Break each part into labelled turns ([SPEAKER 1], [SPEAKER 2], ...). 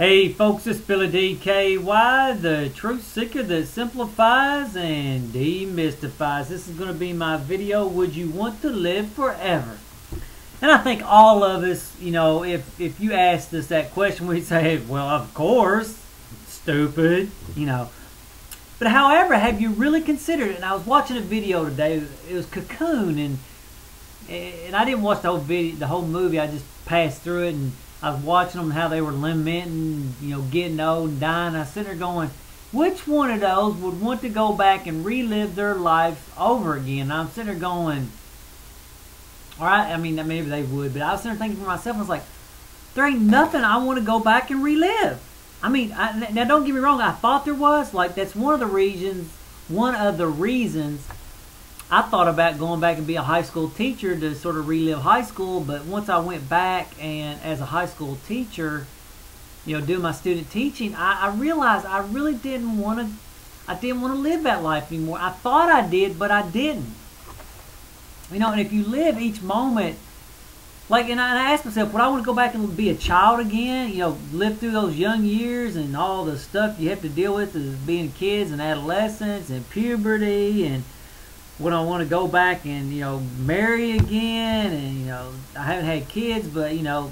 [SPEAKER 1] Hey folks, it's Billy DKY, the truth seeker that simplifies and demystifies. This is going to be my video, Would You Want to Live Forever? And I think all of us, if you asked us that question, we'd say, well, of course, stupid, But however, have you really considered it? And I was watching a video today, it was Cocoon, and I didn't watch the whole movie, I just passed through it, and I was watching them how they were lamenting, getting old and dying. I was sitting there going, which one of those would want to go back and relive their life over again? And I'm sitting there going, all right, maybe they would, but I was sitting there thinking for myself, I was like, there ain't nothing I want to go back and relive. Now don't get me wrong, I thought there was, that's one of the reasons I thought about going back and be a high school teacher to sort of relive high school, but once I went back and as a high school teacher, doing my student teaching, I realized I really didn't want to live that life anymore. I thought I did, but I didn't. And if you live each moment, and I asked myself, would I want to go back and be a child again? Live through those young years and all the stuff you have to deal with as being kids and adolescence and puberty, and would I want to go back and, marry again? And, I haven't had kids, but, and I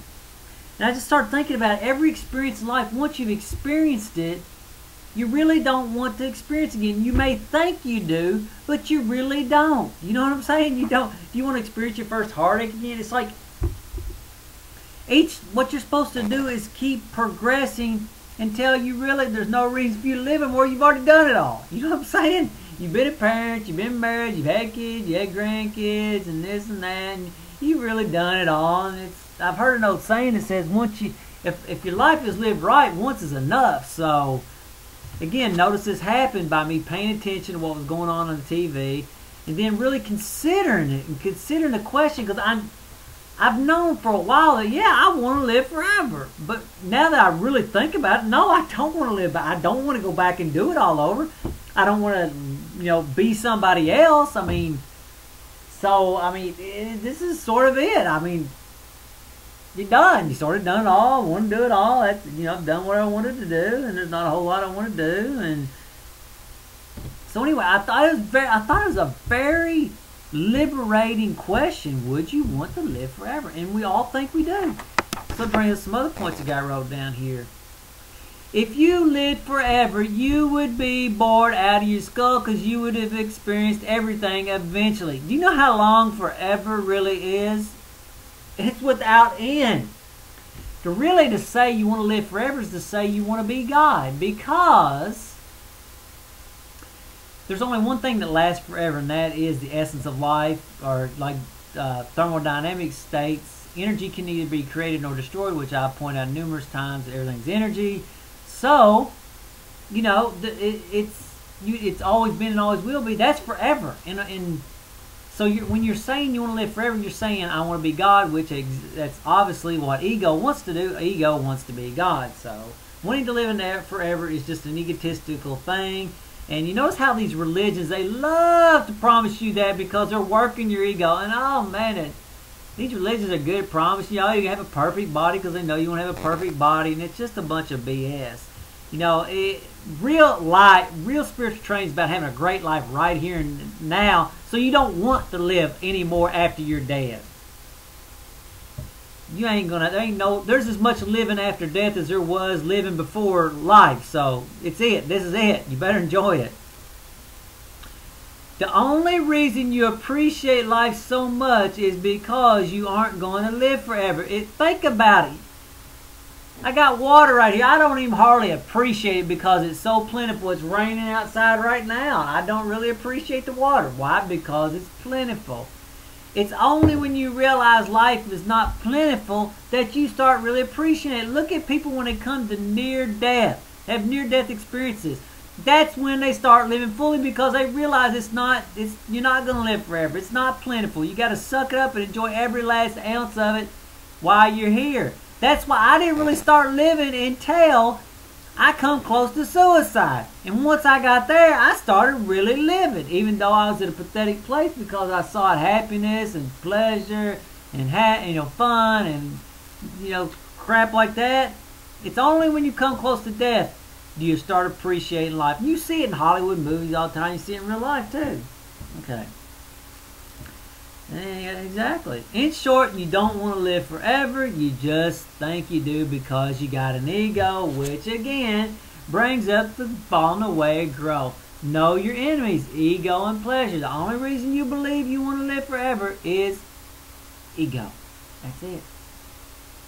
[SPEAKER 1] just started thinking about every experience in life. Once you've experienced it, you really don't want to experience it again. You may think you do, but you really don't. You know what I'm saying? You don't. If you want to experience your first heartache again, it's like what you're supposed to do is keep progressing until you really, there's no reason for you to live anymore. You've already done it all. You know what I'm saying? You've been a parent, you've been married, you've had kids, you had grandkids, and this and that, and you've really done it all. And I've heard an old saying that says, if your life is lived right, once is enough. So, again, notice this happened by me paying attention to what was going on the TV, and then really considering it, and considering the question, because I've known for a while that, yeah, I want to live forever. But now that I really think about it, no, I don't want to live. I don't want to go back and do it all over. I don't want to, be somebody else. This is sort of it. You're done. You sort of done it all. Want to do it all. I've done what I wanted to do, and there's not a whole lot I want to do. And so anyway, I thought it was a very liberating question. Would you want to live forever? And we all think we do. So bring us some other points the guy wrote down here. If you lived forever, you would be bored out of your skull because you would have experienced everything eventually. Do you know how long forever really is? It's without end. To say you want to live forever is to say you want to be God, because there's only one thing that lasts forever, and that is the essence of life, or thermodynamics states, energy can neither be created nor destroyed, which I've pointed out numerous times that everything's energy. So, it's always been and always will be. That's forever. So when you're saying you want to live forever, you're saying I want to be God, which that's obviously what ego wants to do. Ego wants to be God. So wanting to live in there forever is just an egotistical thing. And you notice how these religions, they love to promise you that because they're working your ego. And oh man, these religions are good at promising you have a perfect body because they know you want to have a perfect body, and it's just a bunch of BS. Real spiritual training is about having a great life right here and now, so you don't want to live anymore after you're dead. There's as much living after death as there was living before life, so this is it. You better enjoy it. The only reason you appreciate life so much is because you aren't going to live forever. Think about it. I got water right here. I don't even hardly appreciate it because it's so plentiful. It's raining outside right now. I don't really appreciate the water. Why? Because it's plentiful. It's only when you realize life is not plentiful that you start really appreciating it. Look at people when they come to near death, have near-death experiences. That's when they start living fully, because they realize you're not going to live forever. It's not plentiful. You got to suck it up and enjoy every last ounce of it while you're here. That's why I didn't really start living until I come close to suicide. And once I got there, I started really living, even though I was in a pathetic place, because I sought happiness and pleasure and fun and crap like that. It's only when you come close to death do you start appreciating life. You see it in Hollywood movies all the time. You see it in real life too. Okay. Yeah, exactly. In short, you don't want to live forever. You just think you do because you got an ego, which again brings up the falling away of growth. Know your enemies, ego and pleasure. The only reason you believe you want to live forever is ego. That's it.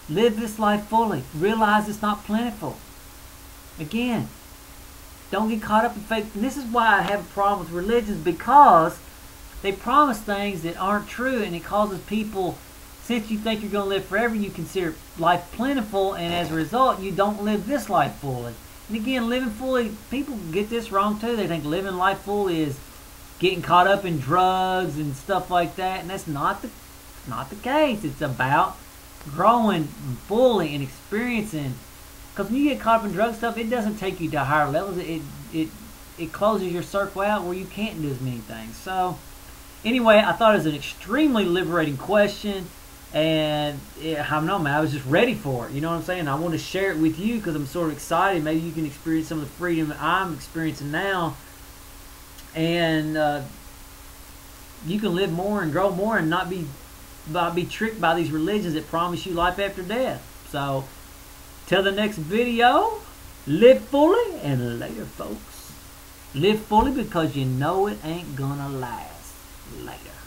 [SPEAKER 1] Live this life fully. Realize it's not plentiful. Again, don't get caught up in fake. And this is why I have a problem with religions, because they promise things that aren't true, and it causes people, since you think you're going to live forever, you consider life plentiful, and as a result, you don't live this life fully. And again, living fully, people get this wrong too. They think living life fully is getting caught up in drugs and stuff like that, and that's not the case. It's about growing fully and experiencing. Because when you get caught up in drug stuff, it doesn't take you to higher levels. It closes your circle out where you can't do as many things. So anyway, I thought it was an extremely liberating question, and I don't know, man, I was just ready for it. You know what I'm saying? I want to share it with you because I'm sort of excited. Maybe you can experience some of the freedom that I'm experiencing now, and you can live more and grow more and not be tricked by these religions that promise you life after death. So till the next video, live fully, and later, folks. Live fully because you know it ain't gonna last. Later.